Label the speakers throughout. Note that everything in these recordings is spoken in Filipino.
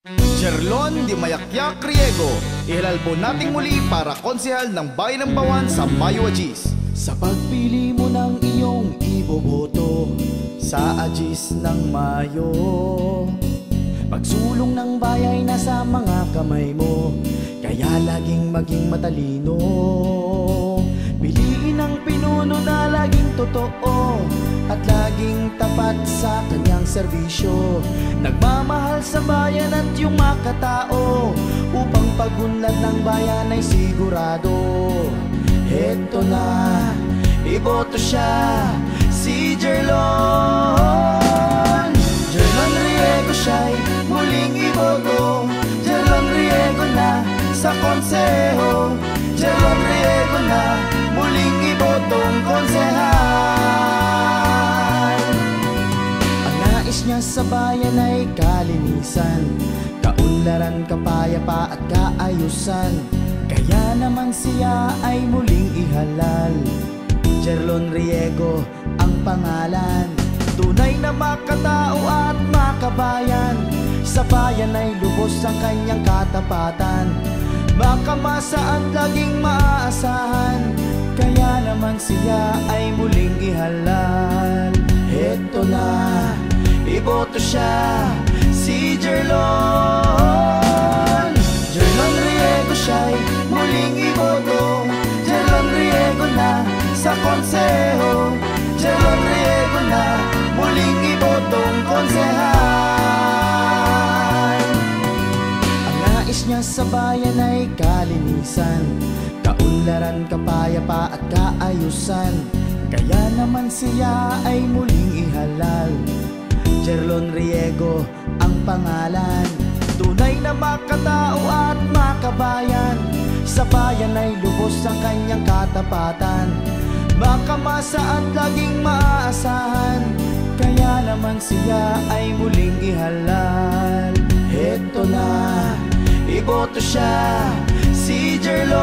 Speaker 1: Jerlon Di Mayakyak Riego, ihalal po nating muli para konsehal ng Bayan ng Bawan sa Mayo Agis.
Speaker 2: Sa pagpili mo ng iyong iboboto sa Agis ng Mayo, pagsulong ng bayay nasa mga kamay mo, kaya laging maging matalino. Piliin ang pinuno na laging totoo at laging tapat sa kanyang serbisyo, nagmamahal sa bayan at yung makatao, upang pagunlad ng bayan ay sigurado. Heto na, iboto siya, si Jerlon. Jerlon Riego siya'y muling iboto. Jerlon Riego na sa konseho. Jerlon Riego na muling ibotong konsehal. Ang nais niya sa bayan ay kalinisan, kaunlaran, kapayapa at kaayusan. Kaya naman siya ay muling ihalal. Jerlon Riego ang pangalan, tunay na makatao at makabayan. Sa bayan ay lubos ang kanyang katapatan, makamasa at laging maaasahan. Kaya naman siya ay muling ihalal. Heto na, iboto siya, si Jerlon. Jerlon Riego siya'y muling iboto. Jerlon Riego na sa konseho. Jerlon Riego na muling ibotong konsehal. Ang nais niya sa bayan ay kalinisan, kaunlaran, kapayapa at kaayusan. Kaya naman siya ay muling ihalal. Jerlon Riego ang pangalan, tunay na makatao at makabayan. Sa bayan ay lubos ang kanyang katapatan, makamasa at laging maaasahan. Kaya naman siya ay muling ihalal. Heto na, iboto siya, si Jerlon.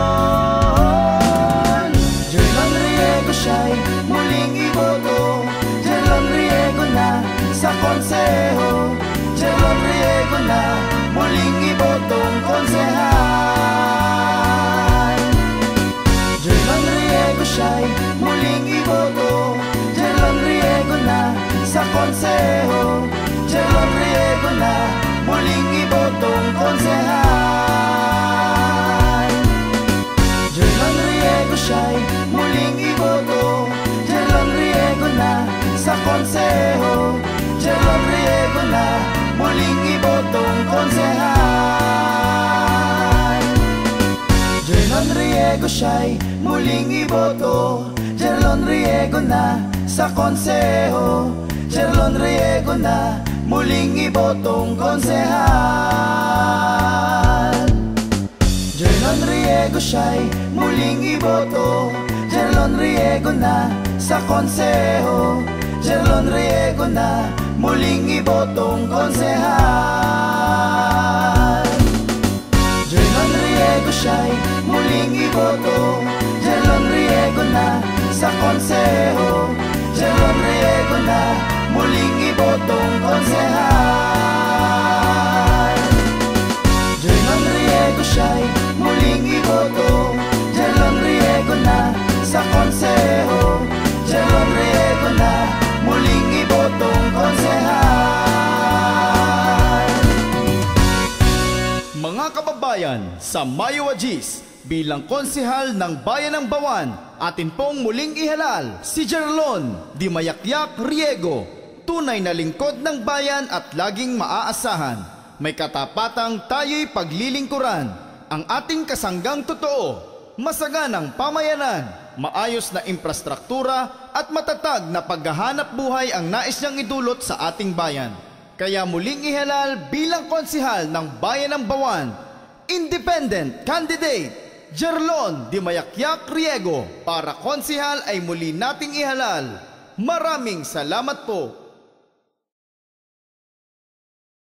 Speaker 2: Jerlon Riego siya'y muling iboto. Jerlon Riego na sa konseho. Jerlon Riego na muling ibotong konsehal. Jerlon Riego siya'y muling iboto. Jerlon Riego na sa konseho. Jerlon Riego na muling ibotong konsehal. Jerlon Riego siya'y muling iboto. Jerlon Riego na sa konseho. Jerlon Riego na muling ibotong konsehal. Jerlon Riego siya'y muling iboto. Jerlon Riego na sa konseho. Jerlon Riego na muling ibotong konsehal. Jerlon Riego siya'y muling iboto. Jerlon Riego na sa konseho. Jerlon Riego na muling ibotong konsehal. Jerlon Riego siya'y muling iboto. Jerlon Riego na sa konseho. Jerlon Riego na muling ibotong konsehal. Jerlon Riego siya'y muling iboto. Jerlon Riego na sa konseho. Jerlon Riego na muling ibotong konsehal.
Speaker 1: Mga kababayan, sa Mayo Agis, bilang konsehal ng Bayan ng Bawan, atin pong muling ihalal si Jerlon Di Mayakyak Riego, tunay na lingkod ng bayan at laging maaasahan. May katapatang tayo'y paglilingkuran, ang ating kasanggang totoo, masaganang pamayanan, maayos na infrastruktura at matatag na paghahanap buhay ang nais niyang idulot sa ating bayan. Kaya muling ihalal bilang konsehal ng Bayan ng Bawan, independent candidate Jerlon Di Mayakyak Riego. Para konsehal ay muli nating ihalal. Maraming salamat po.